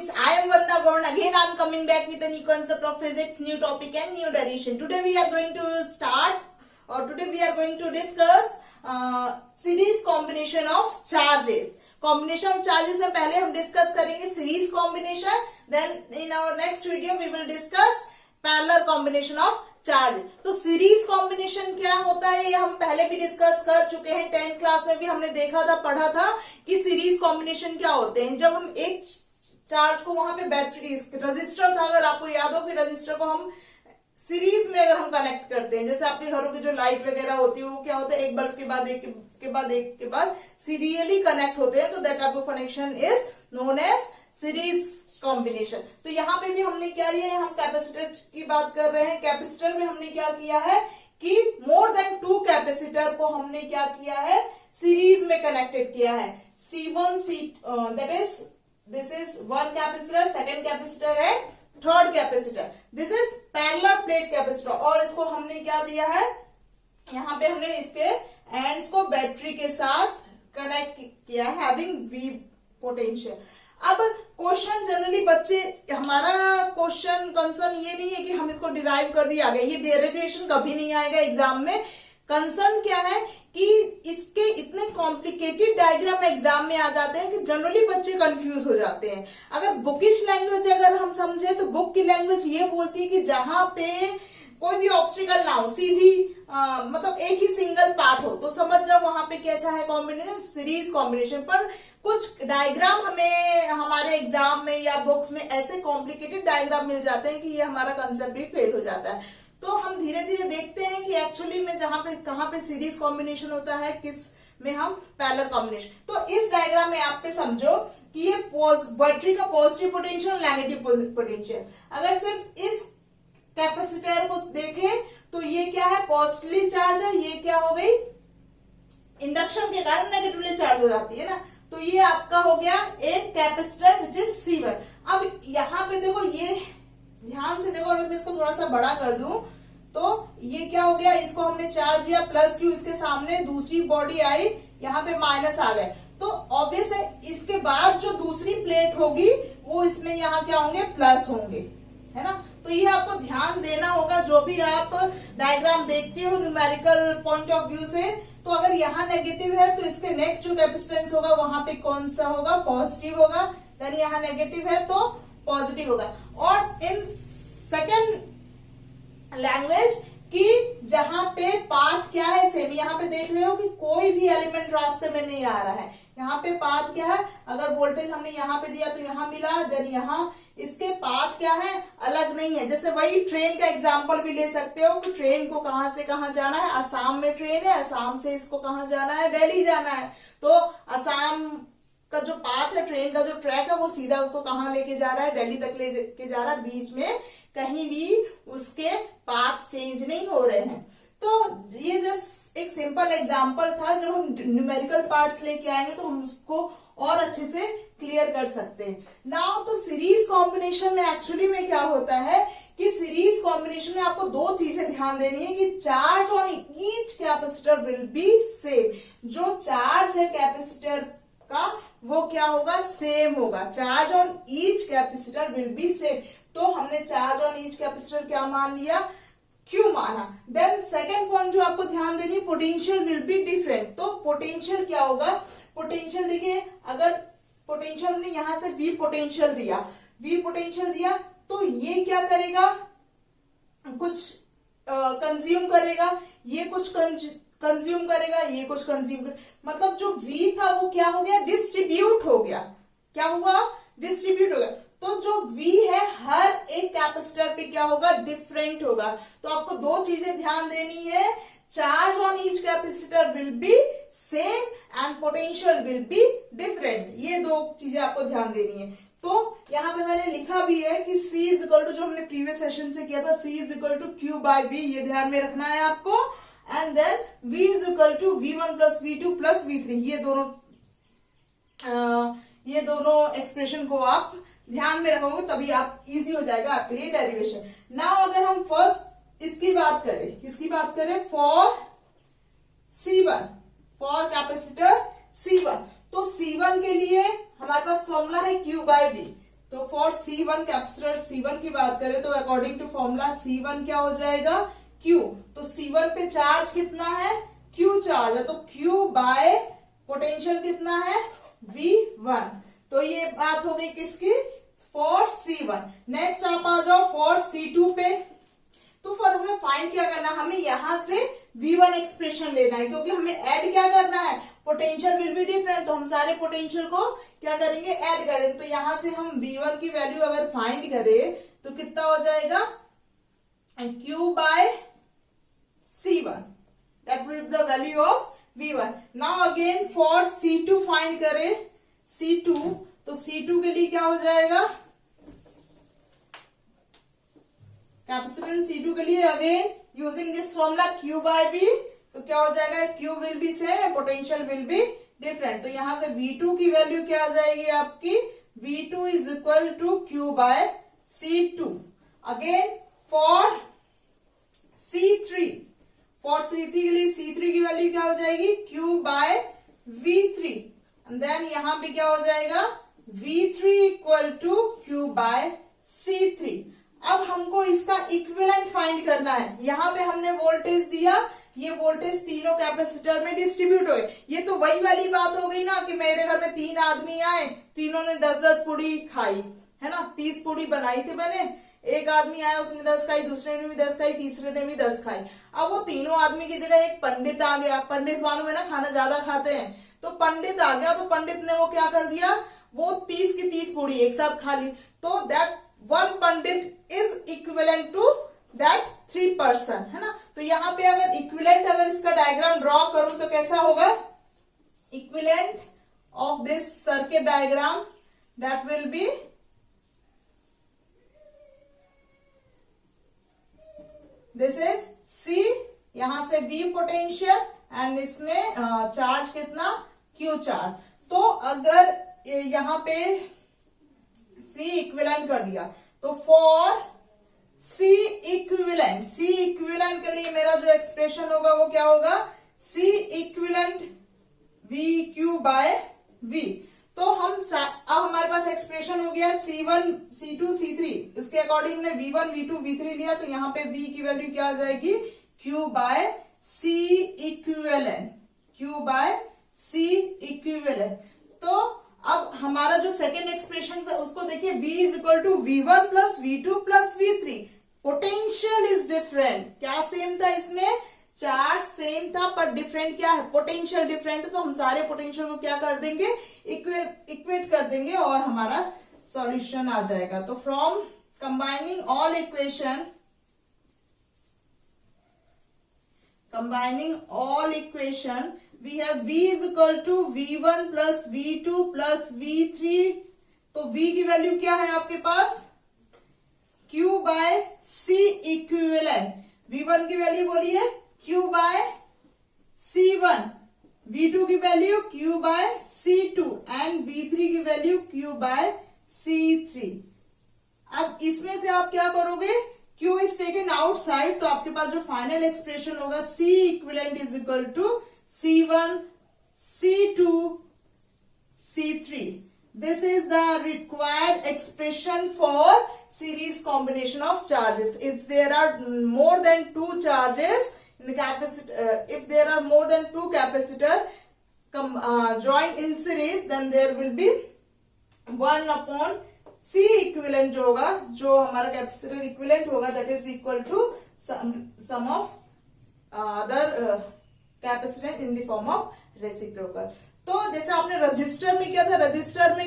students, I am Vandana Gaur. Again, I am coming back with a new concept of physics, new topic and new direction. Today we are going to discuss series combination of charges. Combination of charges में पहले हम discuss करेंगे series combination. Then in our next video we will discuss parallel combination of charge. तो series combination क्या होता है ये हम पहले भी डिस्कस कर चुके हैं. 10th क्लास में भी हमने देखा था, पढ़ा था कि सीरीज कॉम्बिनेशन क्या होते हैं. जब हम एक चार्ज को वहां पे बैटरी रजिस्टर था, अगर आपको याद हो कि रजिस्टर को हम सीरीज में अगर हम कनेक्ट करते हैं, जैसे आपके घरों की जो लाइट वगैरह होती है वो क्या होता है, एक बल्ब के बाद एक के बाद सीरियली कनेक्ट होते हैं. तो that type of connection is known as series combination. तो यहाँ पे भी हमने क्या लिया है, हम कैपेसिटर की बात कर रहे हैं. कैपेसिटर में हमने क्या किया है कि मोर देन 2 कैपेसिटर को हमने क्या किया है, सीरीज में कनेक्टेड किया है. C1 that is this is 1 capacitor, second capacitor and third capacitor. This is parallel plate capacitor. और इसको हमने क्या दिया है, यहाँ पे हमने इसके एंड्स को बैटरी के साथ कनेक्ट किया है हैविंग V पोटेंशियल. अब क्वेश्चन जनरली बच्चे, हमारा क्वेश्चन कंसर्न ये नहीं है कि हम इसको डिराइव कर दिया गया, ये डेरिवेशन कभी नहीं आएगा एग्जाम में. कंसर्न क्या है कि इसके इतने कॉम्प्लिकेटेड डायग्राम एग्जाम में आ जाते हैं कि जनरली बच्चे कंफ्यूज हो जाते हैं. अगर बुकिश लैंग्वेज अगर हम समझे तो बुक की लैंग्वेज ये बोलती है कि जहां पे कोई भी ऑब्स्टिकल ना हो, सीधी मतलब एक ही सिंगल पाथ हो, तो समझ जाओ वहां पे कैसा है कॉम्बिनेशन, सीरीज कॉम्बिनेशन. पर कुछ डायग्राम हमें हमारे एग्जाम में या बुक्स में ऐसे कॉम्प्लिकेटेड डायग्राम मिल जाते हैं कि ये हमारा कंसेप्ट भी फेल हो जाता है. तो हम धीरे धीरे देखते हैं कि एक्चुअली में कहाँ पे सीरीज कॉम्बिनेशन होता है, किस में हम पैरेलल कॉम्बिनेशन. तो इस डायग्राम में आप पे समझो कि ये बैटरी का पॉजिटिव पोटेंशियल, नेगेटिव पोटेंशियल. अगर सिर्फ इस कैपेसिटर को देखें तो ये क्या है, पॉजिटिवली चार्ज है. ये क्या हो गई, इंडक्शन के कारण नेगेटिवली चार्ज हो जाती है ना. तो ये आपका हो गया एक कैपेसिटर विच इज C1. अब यहाँ पे देखो, ये ध्यान से देखो, अगर मैं इसको थोड़ा सा बड़ा कर दूं तो ये क्या हो गया, इसको हमने चार्ज दिया +Q, इसके सामने दूसरी बॉडी आई, यहाँ पे माइनस आ गए. तो ऑब्वियस है इसके बाद जो दूसरी प्लेट होगी वो इसमें यहाँ क्या होंगे, प्लस होंगे, है ना. तो ये आपको ध्यान देना होगा जो भी आप डायग्राम देखते हो न्यूमेरिकल पॉइंट ऑफ व्यू से. तो अगर यहाँ नेगेटिव है तो इसके नेक्स्ट जो कैपेसिटेंस होगा वहां पे कौन सा होगा, पॉजिटिव होगा. यानी यहाँ नेगेटिव है तो पॉजिटिव होगा. और इन सेकेंड लैंग्वेज कि जहां पे पाथ क्या है, सेम. यहाँ पे देख रहे हो कि कोई भी एलिमेंट रास्ते में नहीं आ रहा है. यहाँ पे पाथ क्या है, अगर वोल्टेज हमने यहाँ पे दिया तो यहाँ मिला, देन यहाँ इसके पाथ क्या है, अलग नहीं है. जैसे वही ट्रेन का एग्जांपल भी ले सकते हो कि ट्रेन को कहां से कहां जाना है. असम में ट्रेन है, असम से इसको कहां जाना है, दिल्ली जाना है. तो असम का जो पाथ है, ट्रेन का जो ट्रैक है, वो सीधा उसको कहां लेके जा रहा है, दिल्ली तक लेके जा रहा है. बीच में कहीं भी उसके पाथ चेंज नहीं हो रहे हैं. तो ये जस्ट एक सिंपल एग्जांपल था. जब हम न्यूमेरिकल पार्ट्स लेके आएंगे तो हम उसको और अच्छे से क्लियर कर सकते हैं. नाउ तो सीरीज कॉम्बिनेशन में एक्चुअली में क्या होता है कि सीरीज कॉम्बिनेशन में आपको 2 चीजें ध्यान देनी है कि charge on each capacitor will be same. जो चार्ज है कैपेसिटर का वो क्या होगा, सेम होगा. Charge on each capacitor will be same. तो हमने चार्ज ऑन ईच कैपेसिटर क्या मान लिया, Q माना. देन सेकेंड पॉइंट जो आपको ध्यान देनी, पोटेंशियल विल बी डिफरेंट. तो पोटेंशियल क्या होगा, पोटेंशियल देखिए, अगर पोटेंशियल ने यहां से V पोटेंशियल दिया तो ये क्या करेगा, कुछ कंज्यूम करेगा, ये कुछ कंज्यूम करेगा, ये कुछ कंज्यूम करेगा. मतलब जो V था वो क्या हो गया, डिस्ट्रीब्यूट हो गया. क्या हुआ, डिस्ट्रीब्यूट हो गया. तो जो V है हर एक कैपेसिटर पे क्या होगा, डिफरेंट होगा. तो आपको 2 चीजें ध्यान देनी है, charge on each capacitor will be same and potential will be different. ये 2 चीजें आपको ध्यान देनी है. तो यहाँ पे मैंने लिखा भी है कि C इज इक्वल टू, जो हमने प्रीवियस सेशन से किया था, C is equal to Q/V. ये ध्यान में रखना है आपको. And then V is equal to V1 + V2 + V3. ये दोनों एक्सप्रेशन को आप ध्यान में रखोगे तभी आप इजी हो जाएगा आपके लिए डेरिवेशन. नाउ अगर हम फर्स्ट इसकी बात करें for C1, for capacitor C1, तो C1 के लिए हमारे पास फॉर्मूला है Q/V. तो फॉर C1 कैपेसिटर C1 की बात करें तो अकॉर्डिंग टू फॉर्मूला C1 क्या हो जाएगा, Q। तो C1 पे चार्ज कितना है, Q चार्ज है, तो Q बाय पोटेंशियल कितना है, V1। तो ये बात हो गई किसकी, फॉर C1। नेक्स्ट आप आ जाओ फॉर C2 पे। तो फॉर हमें फाइंड क्या करना है, हमें यहां से V1 एक्सप्रेशन लेना है, क्योंकि हमें ऐड क्या करना है, पोटेंशियल विल बी डिफरेंट, तो हम सारे पोटेंशियल को क्या करेंगे, ऐड करेंगे। तो यहां से हम V1 की वैल्यू अगर फाइंड करें तो कितना हो जाएगा, Q by C1, that will be the value of V1। Now again for C2 find करें, C2, तो C2 के लिए क्या हो जाएगा, कैपेसिटेंस C2 के लिए again using this formula Q by V, तो क्या हो जाएगा, Q will be same and potential will be different. तो यहां से V2 की वैल्यू क्या आ जाएगी आपकी, V2 is equal to Q by C2। Again for C3, for C3 के लिए C3 की वैल्यू क्या हो जाएगी, Q bye V3, and then यहां पे क्या हो जाएगा, V3 equal to Q bye C3। अब हमको इसका इक्विवेलेंट फाइंड करना है। यहां पे हमने वोल्टेज दिया, ये वोल्टेज तीनों कैपेसिटर में डिस्ट्रीब्यूट हुए। ये तो वही वाली बात हो गई ना कि मेरे घर में 3 आदमी आए, तीनों ने 10-10 पूड़ी खाई, है ना, 30 पूड़ी बनाई थी मैंने। एक आदमी आया, उसने 10 खाई, दूसरे ने भी 10 खाई, तीसरे ने भी 10 खाई। अब वो तीनों आदमी की जगह एक पंडित आ गया। पंडित मालूम है ना, खाना ज्यादा खाते हैं, तो पंडित आ गया। तो पंडित ने वो क्या कर दिया, वो 30 की 30 पूड़ी एक साथ खा ली। तो that one pandit is equivalent to that 3 person, है ना। तो यहां पे अगर इक्विवेलेंट, अगर इसका डायग्राम ड्रॉ करूं तो कैसा होगा, equivalent of this circuit diagram that will B this is C, यहां से V पोटेंशियल एंड इसमें चार्ज कितना, Q चार्ज। तो अगर यहां पे C इक्विवेलेंट कर दिया तो for C equivalent, C equivalent के लिए मेरा जो एक्सप्रेशन होगा वो क्या होगा, C equivalent VQ by V। तो हम अब हमारे पास एक्सप्रेशन हो गया C1, C2, C3, उसके अकॉर्डिंग हमने V1, V2, V3 लिया। तो यहाँ पे V की वैल्यू क्या आ जाएगी, Q by C equivalent, Q by C equivalent. तो अब हमारा जो सेकेंड एक्सप्रेशन था उसको देखिए, V is equal to V1 plus V2 plus V3। Potential is different, क्या सेम था इसमें, चार्ज सेम था पर डिफरेंट क्या है, पोटेंशियल डिफरेंट है। तो हम सारे पोटेंशियल को क्या कर देंगे, इक्वेट कर देंगे और हमारा सॉल्यूशन आ जाएगा। तो from combining all equation, we have V is equal to V1 plus V2 plus V3। तो V की वैल्यू क्या है आपके पास, Q by C equivalent. V1 की वैल्यू बोलिए Q बाय C1, V2 की value Q by C2 and V3 की वैल्यू Q बाय C3। अब इसमें से आप क्या करोगे, Q इज टेकन आउटसाइड, तो आपके पास जो फाइनल एक्सप्रेशन होगा C equivalent is equal to C1, C2, C3. This is the required expression for series combination of charges. If there are more than 2 charges in the capacitor, if there are more than 2 capacitor joined in series, then there will be 1 upon C equivalent जो होगा, जो हमारा capacitor equivalent होगा, that is equal to sum of other capacitance in the form of reciprocal. तो जैसे आपने register में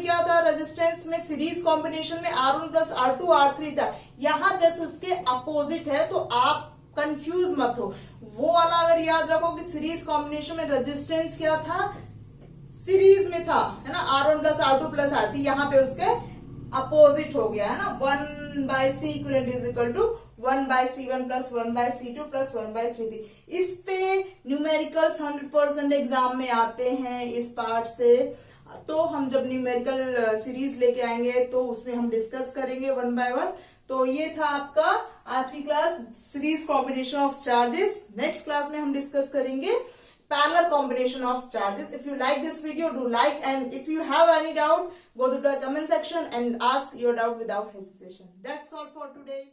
क्या था, रेजिस्टेंस में सीरीज कॉम्बिनेशन में R1 प्लस R2 R3 था। यहां जैसे उसके अपोजिट है, तो आप कंफ्यूज मत हो, वो वाला अगर याद रखो कि सीरीज कॉम्बिनेशन में रेजिस्टेंस क्या था, सीरीज में था, है ना, R1 plus R2 plus R3, यहाँ पे उसके अपोजिट हो गया, है ना, 1 by C equivalent is equal to 1 by C1 plus 1 by C2 plus 1 by 3। इस पे न्यूमेरिकल्स 100% एग्जाम में आते हैं इस पार्ट से। तो हम जब न्यूमेरिकल सीरीज लेके आएंगे तो उसमें हम डिस्कस करेंगे 1 बाय 1। तो ये था आपका आज की class, series combination of charges. Next class में हम डिस्कस करेंगे parallel combination of charges. If you like this video, do like, and if you have any doubt, go to the comment section and ask your doubt without hesitation. That's all for today.